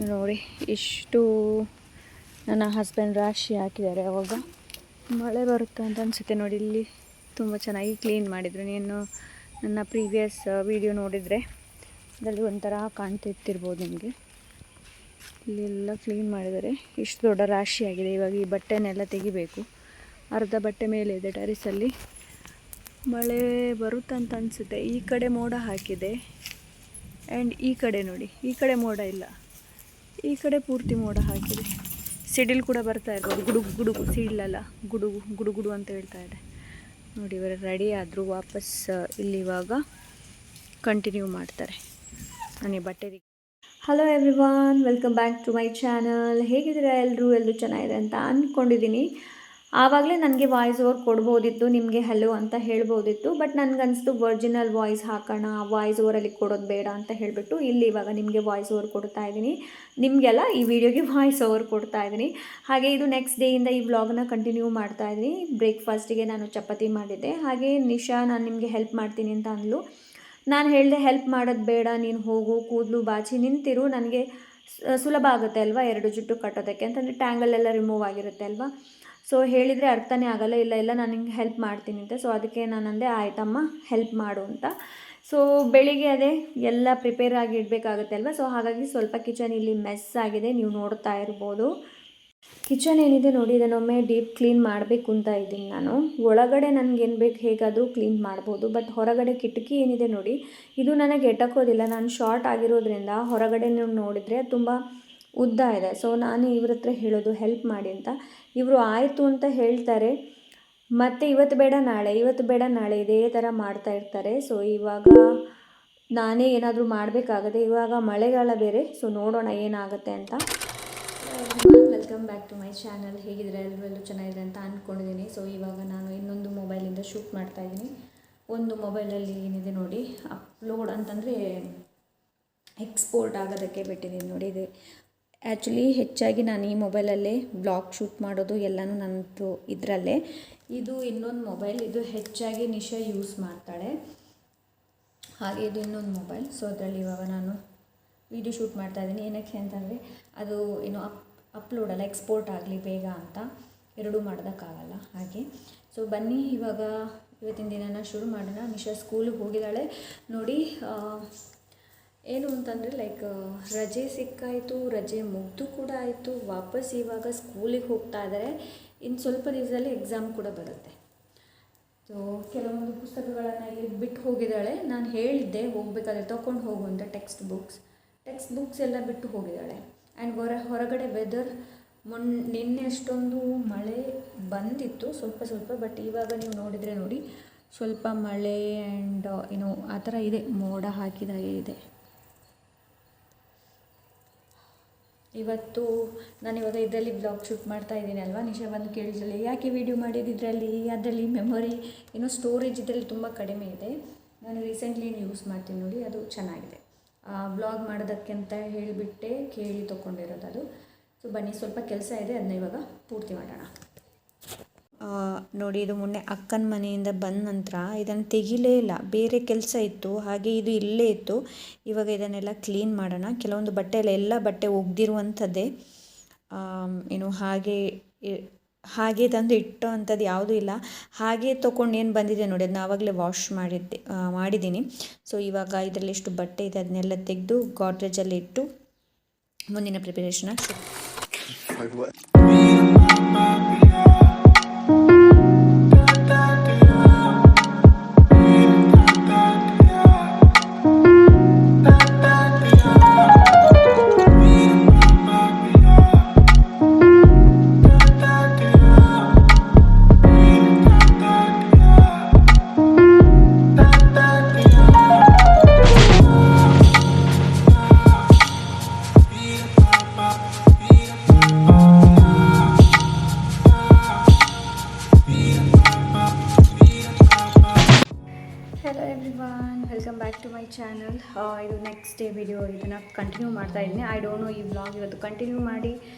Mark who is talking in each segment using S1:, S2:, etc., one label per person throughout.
S1: ನೋಡಿ ಇಷ್ಟು ನನ್ನ ಹಸ್ಬೆಂಡ್ ರಾಶಿ ಹಾಕಿದ್ದಾರೆ. ಅವಾಗ ಮಳೆ ಬರುತ್ತೆ ಅಂತ ಅನಿಸುತ್ತೆ. ನೋಡಿ ಇಲ್ಲಿ ತುಂಬ ಚೆನ್ನಾಗಿ ಕ್ಲೀನ್ ಮಾಡಿದರು. ನೀನು ನನ್ನ ಪ್ರೀವಿಯಸ್ ವಿಡಿಯೋ ನೋಡಿದರೆ ಅದರಲ್ಲಿ ಒಂಥರ ಕಾಣ್ತಿರ್ಬೋದು ನಿಮಗೆ. ಇಲ್ಲೆಲ್ಲ ಕ್ಲೀನ್ ಮಾಡಿದ್ದಾರೆ. ಇಷ್ಟು ದೊಡ್ಡ ರಾಶಿ ಆಗಿದೆ. ಇವಾಗ ಈ ಬಟ್ಟೆನೆಲ್ಲ ತೆಗಿಬೇಕು. ಅರ್ಧ ಬಟ್ಟೆ ಮೇಲೆ ಇದೆ ಟೆರೆಸಲ್ಲಿ. ಮಳೆ ಬರುತ್ತಂತ ಅನಿಸುತ್ತೆ. ಈ ಕಡೆ ಮೋಡ ಹಾಕಿದೆ ಆ್ಯಂಡ್ ಈ ಕಡೆ ನೋಡಿ, ಈ ಕಡೆ ಮೋಡ ಇಲ್ಲ, ಈ ಕಡೆ ಪೂರ್ತಿ ಮೋಡ ಹಾಕಿದೆ. ಸಿಡಿಲು ಕೂಡ ಬರ್ತಾ ಇರ್ಬೋದು. ಗುಡುಗು ಗುಡುಗು, ಸಿಡಿಲಲ್ಲ, ಗುಡುಗು ಗುಡುಗುಡು ಅಂತ ಹೇಳ್ತಾ ಇದೆ. ನೋಡಿ ಇವರು ರೆಡಿ ಆದರೂ ವಾಪಸ್ ಇಲ್ಲಿ ಇವಾಗ ಕಂಟಿನ್ಯೂ ಮಾಡ್ತಾರೆ ನನಗೆ ಬಟ್ಟೆ. Hello everyone, welcome back to my channel. ಹೇಗಿದ್ದೀರಾ ಎಲ್ಲರೂ ಚೆನ್ನಾಗಿದೆ ಅಂತ ಅಂದ್ಕೊಂಡಿದ್ದೀನಿ. ಆವಾಗಲೇ ನನಗೆ ವಾಯ್ಸ್ ಓವರ್ ಕೊಡ್ಬೋದಿತ್ತು, ನಿಮಗೆ ಹಲೋ ಅಂತ ಹೇಳ್ಬೋದಿತ್ತು. ಬಟ್ ನನಗನ್ನಿಸ್ತು ಒರಿಜಿನಲ್ ವಾಯ್ಸ್ ಹಾಕೋಣ, ವಾಯ್ಸ್ ಓವರಲ್ಲಿ ಕೊಡೋದು ಬೇಡ ಅಂತ ಹೇಳಿಬಿಟ್ಟು ಇಲ್ಲಿ ಇವಾಗ ನಿಮಗೆ ವಾಯ್ಸ್ ಓವರ್ ಕೊಡ್ತಾ ಇದ್ದೀನಿ. ನಿಮಗೆಲ್ಲ ಈ ವಿಡಿಯೋಗೆ ವಾಯ್ಸ್ ಓವರ್ ಕೊಡ್ತಾ ಇದ್ದೀನಿ. ಹಾಗೆ ಇದು ನೆಕ್ಸ್ಟ್ ಡೇಯಿಂದ ಈ ವ್ಲಾಗನ್ನ ಕಂಟಿನ್ಯೂ ಮಾಡ್ತಾ ಇದ್ದೀನಿ. ಬ್ರೇಕ್ಫಾಸ್ಟಿಗೆ ನಾನು ಚಪಾತಿ ಮಾಡಿದ್ದೆ. ಹಾಗೆ ನಿಶಾ ನಾನು ನಿಮಗೆ ಹೆಲ್ಪ್ ಮಾಡ್ತೀನಿ ಅಂತ ಅಂದ್ಲು. ನಾನು ಹೇಳಿದೆ ಹೆಲ್ಪ್ ಮಾಡೋದು ಬೇಡ, ನೀನು ಹೋಗು, ಕೂದಲು ಬಾಚಿ ನಿಂತಿರು, ನನಗೆ ಸುಲಭ ಆಗುತ್ತೆ ಅಲ್ವಾ ಎರಡು ಜುಟ್ಟು ಕಟ್ಟೋದಕ್ಕೆ ಅಂತಂದರೆ ಟ್ಯಾಂಗಲೆಲ್ಲ ರಿಮೂವ್ ಆಗಿರುತ್ತೆ ಅಲ್ವಾ. ಸೊ ಹೇಳಿದರೆ ಅರ್ಥನೇ ಆಗೋಲ್ಲ. ಇಲ್ಲ ನಾನು ನಿಂಗೆ ಹೆಲ್ಪ್ ಮಾಡ್ತೀನಿ ಅಂತ. ಸೊ ಅದಕ್ಕೆ ನಾನು ಅಂದೆ ಆಯ್ತಮ್ಮ ಹೆಲ್ಪ್ ಮಾಡು ಅಂತ. ಸೊ ಬೆಳಿಗ್ಗೆ ಅದೇ ಎಲ್ಲ ಪ್ರಿಪೇರ್ ಆಗಿ ಇಡಬೇಕಾಗುತ್ತೆ ಅಲ್ವಾ. ಸೊ ಹಾಗಾಗಿ ಸ್ವಲ್ಪ ಕಿಚನ್ ಇಲ್ಲಿ ಮೆಸ್ ಆಗಿದೆ, ನೀವು ನೋಡ್ತಾ ಇರ್ಬೋದು. ಕಿಚನ್ ಏನಿದೆ ನೋಡಿ, ಇದನ್ನೊಮ್ಮೆ ಡೀಪ್ ಕ್ಲೀನ್ ಮಾಡಬೇಕು ಅಂತ ಇದ್ದೀನಿ ನಾನು. ಒಳಗಡೆ ನನಗೇನು ಬೇಕು ಹೇಗಾದರೂ ಕ್ಲೀನ್ ಮಾಡ್ಬೋದು. ಬಟ್ ಹೊರಗಡೆ ಕಿಟಕಿ ಏನಿದೆ ನೋಡಿ, ಇದು ನನಗೆ ಎಟಕೋದಿಲ್ಲ. ನಾನು ಶಾರ್ಟ್ ಆಗಿರೋದ್ರಿಂದ ಹೊರಗಡೆ ನೀವು ನೋಡಿದರೆ ತುಂಬ ಉದ್ದ ಇದೆ. ಸೊ ನಾನು ಇವ್ರ ಹತ್ರ ಹೇಳೋದು ಹೆಲ್ಪ್ ಮಾಡಿ ಅಂತ. ಇವರು ಆಯಿತು ಅಂತ ಹೇಳ್ತಾರೆ, ಮತ್ತು ಇವತ್ತು ಬೇಡ ನಾಳೆ ಇದೇ ಥರ ಮಾಡ್ತಾ ಇರ್ತಾರೆ. ಸೊ ಇವಾಗ ನಾನೇ ಏನಾದರೂ ಮಾಡಬೇಕಾಗತ್ತೆ. ಇವಾಗ ಮಳೆಗಾಲ ಬೇರೆ, ಸೊ ನೋಡೋಣ ಏನಾಗುತ್ತೆ ಅಂತ. Welcome back to my channel. ಹೇಗಿದ್ರೆ ಎಲ್ಲರೂ ಚೆನ್ನಾಗಿದೆ ಅಂತ ಅಂದ್ಕೊಂಡಿದ್ದೀನಿ. ಸೊ ಇವಾಗ ನಾನು ಇನ್ನೊಂದು ಮೊಬೈಲಿಂದ ಶೂಟ್ ಮಾಡ್ತಾಯಿದ್ದೀನಿ. ಒಂದು ಮೊಬೈಲಲ್ಲಿ ಏನಿದೆ ನೋಡಿ, ಅಪ್ಲೋಡ್ ಅಂತಂದರೆ ಎಕ್ಸ್ಪೋರ್ಟ್ ಆಗೋದಕ್ಕೆ ಬಿಟ್ಟಿದ್ದೀನಿ ನೋಡಿ. ಇದೆ ಆ್ಯಕ್ಚುಲಿ ಹೆಚ್ಚಾಗಿ ನಾನು ಈ ಮೊಬೈಲಲ್ಲೇ ಬ್ಲಾಗ್ ಶೂಟ್ ಮಾಡೋದು ಎಲ್ಲನೂ ನನ್ನದು ಇದರಲ್ಲೇ. ಇದು ಇನ್ನೊಂದು ಮೊಬೈಲ್, ಇದು ಹೆಚ್ಚಾಗಿ ನಿಶಾ ಯೂಸ್ ಮಾಡ್ತಾಳೆ. ಹಾಗೆ ಇದು ಇನ್ನೊಂದು ಮೊಬೈಲ್. ಸೊ ಅದರಲ್ಲಿ ಇವಾಗ ನಾನು ವಿಡಿಯೋ ಶೂಟ್ ಮಾಡ್ತಾಯಿದ್ದೀನಿ. ಏನಕ್ಕೆ ಅಂತಂದರೆ ಅದು ಏನು ಅಪ್ಲೋಡ್ ಅಲ್ಲ, ಎಕ್ಸ್ಪೋರ್ಟ್ ಆಗಲಿ ಬೇಗ ಅಂತ, ಎರಡೂ ಮಾಡೋದಕ್ಕಾಗಲ್ಲ ಹಾಗೆ. ಸೊ ಬನ್ನಿ ಇವಾಗ ಇವತ್ತಿನ ದಿನನ ಶುರು ಮಾಡೋಣ. ನಿಶಾ ಸ್ಕೂಲಿಗೆ ಹೋಗಿದ್ದಾಳೆ ನೋಡಿ. ಏನು ಅಂತಂದರೆ ಲೈಕ್ ರಜೆ ಸಿಕ್ಕಾಯಿತು, ರಜೆ ಮುಗ್ದು ಕೂಡ ಆಯಿತು. ವಾಪಸ್ ಇವಾಗ ಸ್ಕೂಲಿಗೆ ಹೋಗ್ತಾ ಇದ್ದಾರೆ. ಇನ್ನು ಸ್ವಲ್ಪ ದಿವಸದಲ್ಲಿ ಎಕ್ಸಾಮ್ ಕೂಡ ಬರುತ್ತೆ. ಸೊ ಕೆಲವೊಂದು ಪುಸ್ತಕಗಳನ್ನು ಇಲ್ಲಿ ಬಿಟ್ಟು ಹೋಗಿದ್ದಾಳೆ. ನಾನು ಹೇಳಿದ್ದೆ ಹೋಗಬೇಕಾದ್ರೆ ತೊಗೊಂಡು ಹೋಗು ಅಂತ. ಟೆಕ್ಸ್ಟ್ ಬುಕ್ಸ್ ಎಲ್ಲ ಬಿಟ್ಟು ಹೋಗಿದ್ದಾಳೆ. ಆ್ಯಂಡ್ ಹೊರಗಡೆ ವೆದರ್ ನಿನ್ನೆ ಅಷ್ಟೊಂದು ಮಳೆ ಬಂದಿತ್ತು ಸ್ವಲ್ಪ. ಬಟ್ ಇವಾಗ ನೀವು ನೋಡಿದರೆ ನೋಡಿ, ಸ್ವಲ್ಪ ಮಳೆ ಆ್ಯಂಡ್ ಏನೋ ಆ ಥರ ಇದೆ, ಮೋಡ ಹಾಕಿದಾಗೆ ಇದೆ. ನಾನಿವಾಗ ಇದರಲ್ಲಿ ಬ್ಲಾಗ್ ಶೂಟ್ ಮಾಡ್ತಾ ಇದ್ದೀನಿ ಅಲ್ವಾ. ನಿಶಾ ಬಂದು ಕೇಳಿದ್ರಲ್ಲಿ ಯಾಕೆ ವೀಡಿಯೋ ಮಾಡಿದ್ರಲ್ಲಿ, ಅದರಲ್ಲಿ ಮೆಮೊರಿ ಏನೋ ಸ್ಟೋರೇಜ್ ಇದರಲ್ಲಿ ತುಂಬ ಕಡಿಮೆ ಇದೆ. ನಾನು ರೀಸೆಂಟ್ಲಿ ಯೂಸ್ ಮಾಡ್ತೀನಿ ನೋಡಿ, ಅದು ಚೆನ್ನಾಗಿದೆ. ಬ್ಲಾಗ್ ಮಾಡೋದಕ್ಕೆ ಅಂತ ಹೇಳಿಬಿಟ್ಟೆ ಕೇಳಿ ತೊಗೊಂಡಿರೋದು ಅದು. ಸೊ ಬನ್ನಿ, ಸ್ವಲ್ಪ ಕೆಲಸ ಇದೆ, ಅದನ್ನ ಇವಾಗ ಪೂರ್ತಿ ಮಾಡೋಣ. ನೋಡಿ, ಇದು ಮೊನ್ನೆ ಅಕ್ಕನ ಮನೆಯಿಂದ ಬಂದ ನಂತರ ಇದನ್ನು ತೆಗಿಲೇ ಇಲ್ಲ, ಬೇರೆ ಕೆಲಸ ಇತ್ತು, ಹಾಗೆ ಇದು ಇಲ್ಲೇ ಇತ್ತು. ಇವಾಗ ಇದನ್ನೆಲ್ಲ ಕ್ಲೀನ್ ಮಾಡೋಣ. ಕೆಲವೊಂದು ಎಲ್ಲ ಬಟ್ಟೆ ಒಗ್ದಿರುವಂಥದ್ದೇ, ಏನು ಹಾಗೆ ತಂದು ಇಟ್ಟೋ ಅಂಥದ್ದು ಯಾವುದೂ ಇಲ್ಲ. ಹಾಗೆ ತೊಗೊಂಡು ಏನು ಬಂದಿದೆ ನೋಡಿ, ಅದನ್ನ ಆವಾಗಲೇ ವಾಶ್ ಮಾಡಿದ್ದೀನಿ. ಸೊ ಇವಾಗ ಇದರಲ್ಲಿ ಎಷ್ಟು ಬಟ್ಟೆ ಇದೆ ಅದನ್ನೆಲ್ಲ ತೆಗೆದು ಗಾಡ್ರೇಜಲ್ಲಿ ಇಟ್ಟು ಮುಂದಿನ preparation. Welcome back to my channel. ಇದು ನೆಕ್ಸ್ಟ್ ಡೇ ವಿಡಿಯೋ, ಇದನ್ನು ಕಂಟಿನ್ಯೂ ಮಾಡ್ತಾ ಇದ್ದೀನಿ. ಐ ಡೋಂಟ್ ನೋ ಈ ವ್ಲಾಗ್ ಇವತ್ತು ಕಂಟಿನ್ಯೂ ಮಾಡಿ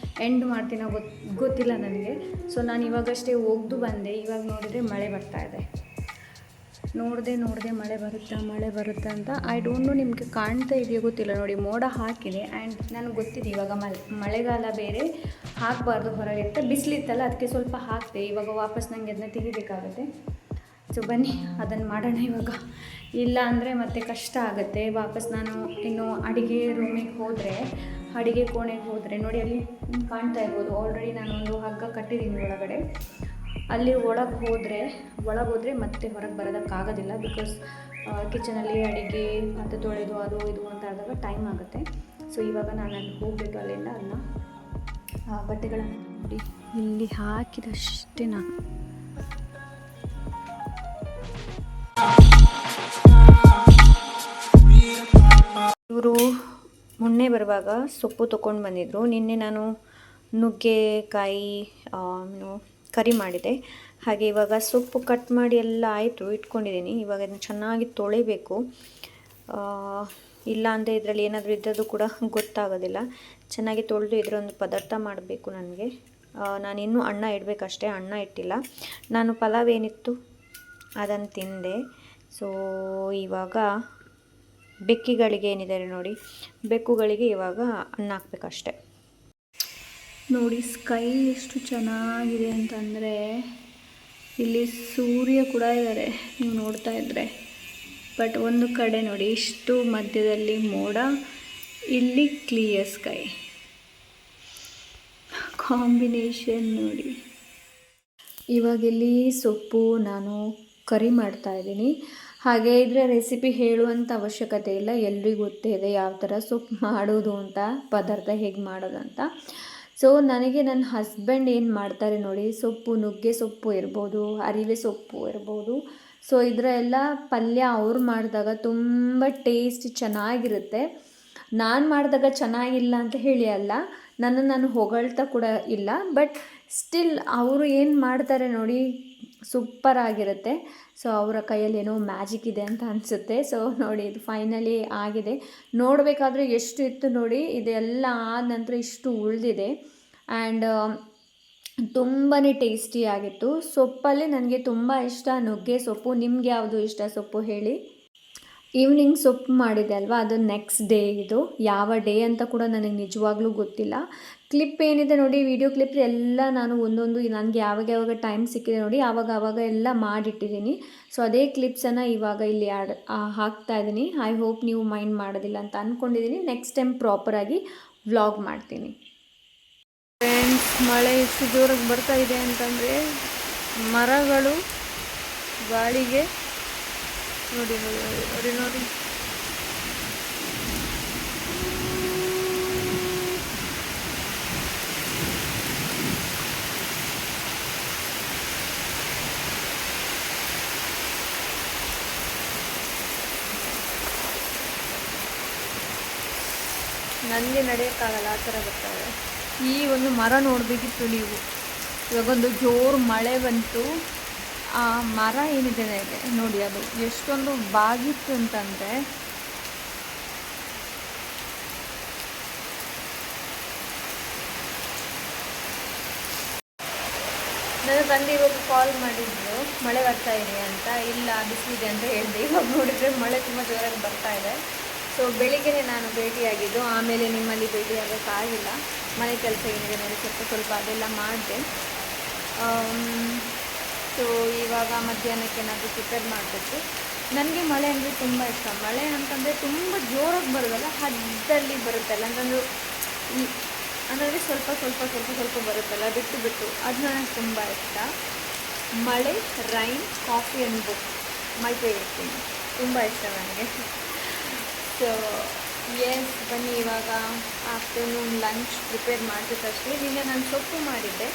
S1: ಎಂಡ್ ಮಾಡ್ತೀನೋ ಗೊತ್ತಿಲ್ಲ ನನಗೆ. ಸೊ ನಾನು ಇವಾಗಷ್ಟೇ ಹೋಗ್ದು ಬಂದೆ. ಇವಾಗ ನೋಡಿದರೆ ಮಳೆ ಬರ್ತಾ ಇದೆ. ನೋಡಿದೆ ಮಳೆ ಬರುತ್ತೆ ಅಂತ. ಐ ಡೋಂಟ್ ನೋ ನಿಮಗೆ ಕಾಣ್ತಾ ಇದೆಯೋ ಗೊತ್ತಿಲ್ಲ ನೋಡಿ, ಮೋಡ ಹಾಕಿದೆ. ಆ್ಯಂಡ್ ನನಗೆ ಗೊತ್ತಿದೆ ಇವಾಗ ಮಳೆಗಾಲ ಬೇರೆ, ಹಾಕಬಾರ್ದು ಹೊರಗೆ ಅಂತ. ಬಿಸಿಲಿತ್ತಲ್ಲ ಅದಕ್ಕೆ ಸ್ವಲ್ಪ ಹಾಕಿದೆ. ಇವಾಗ ವಾಪಸ್ ನನಗೆ ಅದನ್ನ ತೆಗಿಬೇಕಾಗುತ್ತೆ. ಸೊ ಬನ್ನಿ ಅದನ್ನು ಮಾಡೋಣ ಇವಾಗ. ಇಲ್ಲ ಅಂದರೆ ಮತ್ತೆ ಕಷ್ಟ ಆಗುತ್ತೆ. ವಾಪಸ್ ನಾನು ಇನ್ನು ಅಡುಗೆ ರೂಮಿಗೆ ಹೋದರೆ, ಅಡುಗೆ ಕೋಣೆಗೆ ಹೋದರೆ ನೋಡಿ, ಅಲ್ಲಿ ಕಾಣ್ತಾ ಇರ್ಬೋದು ಆಲ್ರೆಡಿ ನಾನೊಂದು ಹಗ್ಗ ಕಟ್ಟಿದ್ದೀನಿ ಒಳಗಡೆ. ಅಲ್ಲಿ ಒಳಗೆ ಹೋದರೆ ಮತ್ತೆ ಹೊರಗೆ ಬರೋದಕ್ಕಾಗೋದಿಲ್ಲ. ಬಿಕಾಸ್ ಕಿಚನಲ್ಲಿ ಅಡುಗೆ ಮತ್ತು ತೊಳೆದು ಅದು ಇದು ಅಂತ ಆದಾಗ ಟೈಮ್ ಆಗುತ್ತೆ. ಸೊ ಇವಾಗ ನಾನು ಅಲ್ಲಿ ಹೋಗ್ಬಿಟ್ಟು ಅಲ್ಲಿಂದ ಅದನ್ನ ಬಟ್ಟೆಗಳನ್ನು ನೋಡಿ ಇಲ್ಲಿ ಹಾಕಿದಷ್ಟೇ ನಾನು. ಇವರು ಮೊನ್ನೆ ಬರುವಾಗ ಸೊಪ್ಪು ತೊಗೊಂಡು ಬಂದಿದ್ದರು. ನಿನ್ನೆ ನಾನು ನುಗ್ಗೆಕಾಯಿ ಕರಿ ಮಾಡಿದೆ. ಹಾಗೆ ಇವಾಗ ಸೊಪ್ಪು ಕಟ್ ಮಾಡಿ ಎಲ್ಲ ಆಯಿತು, ಇಟ್ಕೊಂಡಿದ್ದೀನಿ. ಇವಾಗ ಅದನ್ನು ಚೆನ್ನಾಗಿ ತೊಳಿಬೇಕು. ಇಲ್ಲ ಅಂದರೆ ಇದರಲ್ಲಿ ಏನಾದರೂ ಇದ್ದದ್ದು ಕೂಡ ಗೊತ್ತಾಗೋದಿಲ್ಲ. ಚೆನ್ನಾಗಿ ತೊಳೆದು ಇದರೊಂದು ಪದಾರ್ಥ ಮಾಡಬೇಕು ನನಗೆ. ನಾನಿನ್ನೂ ಅನ್ನ ಇಡಬೇಕಷ್ಟೇ, ಅನ್ನ ಇಟ್ಟಿಲ್ಲ. ನಾನು ಪಲಾವ್ ಏನಿತ್ತು ಅದನ್ನು ತಿಂದೆ. ಸೊ ಇವಾಗ ಬೆಕ್ಕಿಗಳಿಗೆ ಏನಿದೆ ನೋಡಿ, ಬೆಕ್ಕುಗಳಿಗೆ ಇವಾಗ ಅನ್ನ ಹಾಕಬೇಕಷ್ಟೆ. ನೋಡಿ ಸ್ಕೈ ಎಷ್ಟು ಚೆನ್ನಾಗಿದೆ ಅಂತಂದರೆ, ಇಲ್ಲಿ ಸೂರ್ಯ ಕೂಡ ಇದ್ದಾರೆ ನೀವು ನೋಡ್ತಾ ಇದ್ದರೆ. ಬಟ್ ಒಂದು ಕಡೆ ನೋಡಿ ಇಷ್ಟು ಮಧ್ಯದಲ್ಲಿ ಮೋಡ, ಇಲ್ಲಿ ಕ್ಲಿಯರ್ ಸ್ಕೈ, ಕಾಂಬಿನೇಷನ್ ನೋಡಿ. ಇವಾಗ ಇಲ್ಲಿ ಸೊಪ್ಪು ನಾನು ಕರಿ ಮಾಡ್ತಾಯಿದ್ದೀನಿ. ಹಾಗೆ ಇದರ ರೆಸಿಪಿ ಹೇಳುವಂಥ ಅವಶ್ಯಕತೆ ಇಲ್ಲ, ಎಲ್ರಿಗೂ ಗೊತ್ತೇ ಇದೆ ಯಾವ ಥರ ಸೊಪ್ಪು ಮಾಡೋದು ಅಂತ, ಪದಾರ್ಥ ಹೇಗೆ ಮಾಡೋದು ಅಂತ. ಸೊ ನನಗೆ ನನ್ನ ಹಸ್ಬೆಂಡ್ ಏನು ಮಾಡ್ತಾರೆ ನೋಡಿ, ಸೊಪ್ಪು, ನುಗ್ಗೆ ಸೊಪ್ಪು ಇರ್ಬೋದು, ಅರಿವೆ ಸೊಪ್ಪು ಇರ್ಬೋದು. ಸೊ ಇದರ ಎಲ್ಲ ಪಲ್ಯ ಅವ್ರು ಮಾಡಿದಾಗ ತುಂಬ ಟೇಸ್ಟ್ ಚೆನ್ನಾಗಿರುತ್ತೆ. ನಾನು ಮಾಡಿದಾಗ ಚೆನ್ನಾಗಿಲ್ಲ ಅಂತ ಹೇಳಿ ಅಲ್ಲ, ನಾನು ಹೊಗಳ್ತಾ ಕೂಡ ಇಲ್ಲ. ಬಟ್ ಸ್ಟಿಲ್ ಅವರು ಏನು ಮಾಡ್ತಾರೆ ನೋಡಿ, ಸೂಪರ್ ಆಗಿರುತ್ತೆ. ಸೊ ಅವರ ಕೈಯಲ್ಲಿ ಏನೋ ಮ್ಯಾಜಿಕ್ ಇದೆ ಅಂತ ಅನಿಸುತ್ತೆ. ಸೊ ನೋಡಿ ಇದು ಫೈನಲಿ ಆಗಿದೆ. ನೋಡಬೇಕಾದ್ರೆ ಎಷ್ಟು ಇತ್ತು ನೋಡಿ, ಇದೆಲ್ಲ ಆದ ನಂತರ ಇಷ್ಟು ಉಳಿದಿದೆ. ಆ್ಯಂಡ್ ತುಂಬಾ ಟೇಸ್ಟಿಯಾಗಿತ್ತು. ಸೊಪ್ಪಲ್ಲಿ ನನಗೆ ತುಂಬ ಇಷ್ಟ ನುಗ್ಗೆ ಸೊಪ್ಪು. ನಿಮ್ಗೆ ಯಾವುದು ಇಷ್ಟ ಸೊಪ್ಪು ಹೇಳಿ. ಈವ್ನಿಂಗ್ ಸೊಪ್ಪು ಮಾಡಿದೆ ಅಲ್ವಾ, ಅದು ನೆಕ್ಸ್ಟ್ ಡೇ. ಇದು ಯಾವ ಡೇ ಅಂತ ಕೂಡ ನನಗೆ ನಿಜವಾಗ್ಲೂ ಗೊತ್ತಿಲ್ಲ. ಕ್ಲಿಪ್ ಏನಿದೆ ನೋಡಿ, ವಿಡಿಯೋ ಕ್ಲಿಪ್ ಎಲ್ಲ ನಾನು ಒಂದೊಂದು ನನಗೆ ಯಾವಾಗ ಟೈಮ್ ಸಿಕ್ಕಿದೆ ನೋಡಿ ಆವಾಗ ಎಲ್ಲ ಮಾಡಿಟ್ಟಿದ್ದೀನಿ. ಸೊ ಅದೇ ಕ್ಲಿಪ್ಸನ್ನು ಇವಾಗ ಇಲ್ಲಿ ಹಾಕ್ತಾಯಿದ್ದೀನಿ. ಐ ಹೋಪ್ ನೀವು ಮೈಂಡ್ ಮಾಡೋದಿಲ್ಲ ಅಂತ ಅಂದ್ಕೊಂಡಿದ್ದೀನಿ. ನೆಕ್ಸ್ಟ್ ಟೈಮ್ ಪ್ರಾಪರಾಗಿ ವ್ಲಾಗ್ ಮಾಡ್ತೀನಿ. ಫ್ರೆಂಡ್ಸ್, ಮಳೆ ಎಷ್ಟು ಜೋರಾಗಿ ಬರ್ತಾ ಇದೆ ಅಂತಂದರೆ, ಮರಗಳು ಗಾಳಿಗೆ ನೋಡಿ ನೋಡಿ ನೋಡಿ. ನನಗೆ ನಡೆಯೋಕ್ಕಾಗಲ್ಲ, ಆ ಥರ ಬರ್ತಾರೆ. ಈ ಒಂದು ಮರ ನೋಡಬೇಕಿತ್ತು ನೀವು. ಇವಾಗೊಂದು ಜೋರು ಮಳೆ ಬಂತು, ಆ ಮರ ಏನಿದೆ ನೋಡಿ, ಅದು ಎಷ್ಟೊಂದು ಬಾಗಿತ್ತು ಅಂತಂದರೆ, ನನ್ನ ತಂದೆ ಇವಾಗ ಕಾಲ್ ಮಾಡಿದ್ರು ಮಳೆ ಬರ್ತಾ ಇದೆ ಅಂತ. ಇಲ್ಲ ಬಿಸಿಲಿದೆ ಅಂತ ಹೇಳಿದೆ. ಇವಾಗ ನೋಡಿದರೆ ಮಳೆ ತುಂಬ ಜೋರಾಗಿ ಬರ್ತಾ ಇದೆ. ಸೊ ಬೆಳಿಗ್ಗೆ ನಾನು ಭೇಟಿಯಾಗಿದ್ದು, ಆಮೇಲೆ ನಿಮ್ಮಲ್ಲಿ ಭೇಟಿಯಾಗೋಕ್ಕಾಗಿಲ್ಲ. ಮನೆ ಕೆಲಸ ಏನಿದೆ ನೋಡಿ, ಸ್ವಲ್ಪ ಅದೆಲ್ಲ ಮಾಡಿದೆ. ಸೊ ಇವಾಗ ಮಧ್ಯಾಹ್ನಕ್ಕೆ ಏನಾದರೂ ಪ್ರಿಪೇರ್ ಮಾಡಬೇಕು. ನನಗೆ ಮಳೆ ಅಂದರೆ ತುಂಬ ಇಷ್ಟ. ಮಳೆ ಅಂತಂದರೆ ತುಂಬ ಜೋರಾಗಿ ಬರೋದಲ್ಲ, ಹದ್ದಲ್ಲಿ ಬರುತ್ತಲ್ಲ, ಅಂದರೆ ಸ್ವಲ್ಪ ಬರುತ್ತಲ್ಲ, ಬಿಟ್ಟು ಅದು ನನಗೆ ತುಂಬ ಇಷ್ಟ. ಮಳೆ, rain, coffee and book, my favourite thing. ತುಂಬ ಇಷ್ಟ ನನಗೆ. ಸೊ ಎಸ್, ಬನ್ನಿ ಇವಾಗ ಆಫ್ಟರ್ನೂನ್ ಲಂಚ್ ಪ್ರಿಪೇರ್ ಮಾಡಬೇಕಷ್ಟೇ. ನಿನ್ನೆ ನಾನು ಸೊಪ್ಪು ಮಾಡಿದ್ದೆ,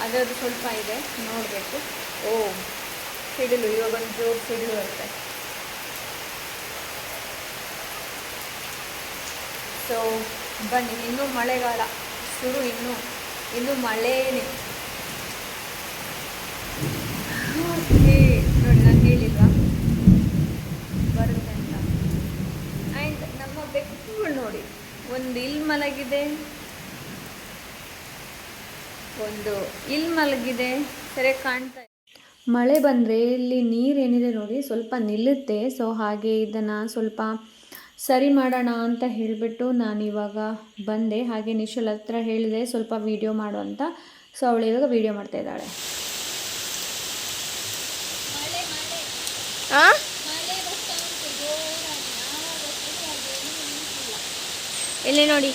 S1: ಅದರದ್ದು ಸ್ವಲ್ಪ ಇದೆ, ನೋಡಬೇಕು. ಓ ಸಿಡಿಲು, ಇವಾಗ ಒಂದು ಜೋರು ಸಿಡಿಲು ಬರುತ್ತೆ. ಸೊ ಬನ್ನಿ, ಇನ್ನೂ ಮಳೆಗಾಲ ಶುರು, ಇನ್ನೂ ಮಳೆನೇ. ಓಕೆ ನೋಡಿ, ನಾನು ಹೇಳಿಲ್ವಾ ಬರುತ್ತೆ ಅಂತ. ಆ್ಯಂಡ್ ನಮ್ಮ ಬೆಕ್ಕುಗಳು ನೋಡಿ, ಒಂದು ಇಲ್ಲಿ ಮಲಗಿದೆ, ಒಂದು ಇಲ್ಲಿ ಮಲಗಿದೆ, ಸರಿಯಾಗಿ ಕಾಣ್ತಾ ಇದೆ. ಮಳೆ ಬಂದರೆ ಇಲ್ಲಿ ನೀರೇನಿದೆ ನೋಡಿ ಸ್ವಲ್ಪ ನಿಲ್ಲುತ್ತೆ. ಸೊ ಹಾಗೆ ಇದನ್ನು ಸ್ವಲ್ಪ ಸರಿ ಮಾಡೋಣ ಅಂತ ಹೇಳಿಬಿಟ್ಟು ನಾನಿವಾಗ ಬಂದೆ. ಹಾಗೆ ನಿಶಲ್ ಹತ್ರ ಹೇಳಿದೆ ಸ್ವಲ್ಪ ವೀಡಿಯೋ ಮಾಡು ಅಂತ. ಸೊ ಅವಳು ಇವಾಗ ವೀಡಿಯೋ ಮಾಡ್ತಾಯಿದ್ದಾಳೆ.
S2: ಇಲ್ಲಿ ನೋಡಿ,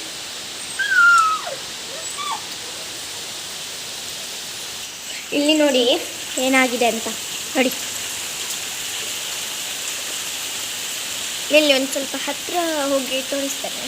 S2: ಇಲ್ಲಿ ನೋಡಿ ಏನಾಗಿದೆ ಅಂತ ನೋಡಿ. ಇಲ್ಲಿ ಒಂದು ಸ್ವಲ್ಪ ಹತ್ರ ಹೋಗಿ ತೋರಿಸ್ತೇನೆ.